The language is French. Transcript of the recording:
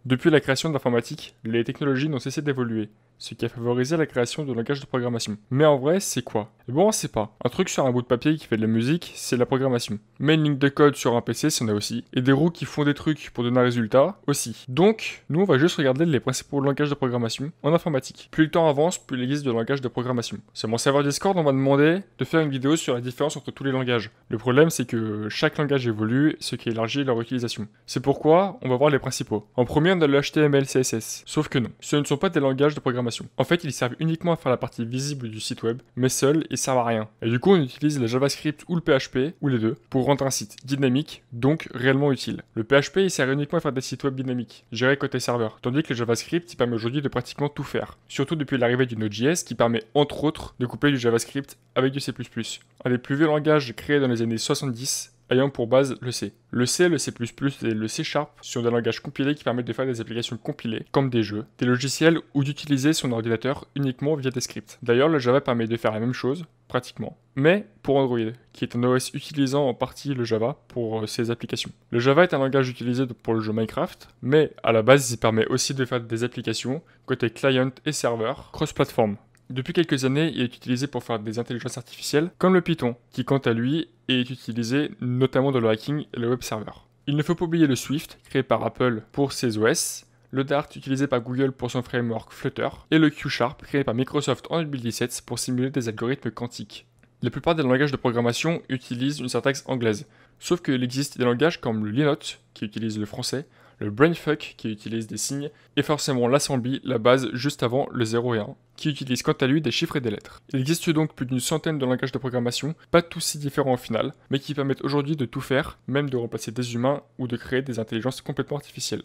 Depuis la création de l'informatique, les technologies n'ont cessé d'évoluer, ce qui a favorisé la création de langages de programmation. Mais en vrai, c'est quoi? Eh bon, on sait pas. Un truc sur un bout de papier qui fait de la musique, c'est la programmation. Mais une ligne de code sur un PC, c'en a aussi. Et des roues qui font des trucs pour donner un résultat, aussi. Donc, nous on va juste regarder les principaux langages de programmation en informatique. Plus le temps avance, plus il existe de langages de programmation. Sur mon serveur Discord, on m'a demandé de faire une vidéo sur la différence entre tous les langages. Le problème, c'est que chaque langage évolue, ce qui élargit leur utilisation. C'est pourquoi on va voir les principaux. En premier, on a le HTML, CSS. Sauf que non, ce ne sont pas des langages de programmation. En fait, ils servent uniquement à faire la partie visible du site web, mais seuls, ils servent à rien. Et du coup, on utilise le JavaScript ou le PHP, ou les deux, pour rendre un site dynamique, donc réellement utile. Le PHP, il sert uniquement à faire des sites web dynamiques, gérés côté serveur, tandis que le JavaScript, il permet aujourd'hui de pratiquement tout faire. Surtout depuis l'arrivée du Node.js, qui permet entre autres de coupler du JavaScript avec du C++. Un des plus vieux langages créés dans les années 70, ayant pour base le C. Le C, le C++ et le C# sont des langages compilés qui permettent de faire des applications compilées, comme des jeux, des logiciels ou d'utiliser son ordinateur uniquement via des scripts. D'ailleurs, le Java permet de faire la même chose, pratiquement, mais pour Android, qui est un OS utilisant en partie le Java pour ses applications. Le Java est un langage utilisé pour le jeu Minecraft, mais à la base, il permet aussi de faire des applications côté client et serveur, cross-platform. Depuis quelques années, il est utilisé pour faire des intelligences artificielles, comme le Python, qui quant à lui est utilisé notamment dans le hacking et le web server. Il ne faut pas oublier le Swift, créé par Apple pour ses OS, le Dart utilisé par Google pour son framework Flutter, et le Q#, créé par Microsoft en 2017 pour simuler des algorithmes quantiques. La plupart des langages de programmation utilisent une syntaxe anglaise, sauf qu'il existe des langages comme le Linot, qui utilise le français, le Brainfuck qui utilise des signes, et forcément l'assembly, la base juste avant le 0 et 1, qui utilise quant à lui des chiffres et des lettres. Il existe donc plus d'une centaine de langages de programmation, pas tous si différents au final, mais qui permettent aujourd'hui de tout faire, même de remplacer des humains ou de créer des intelligences complètement artificielles.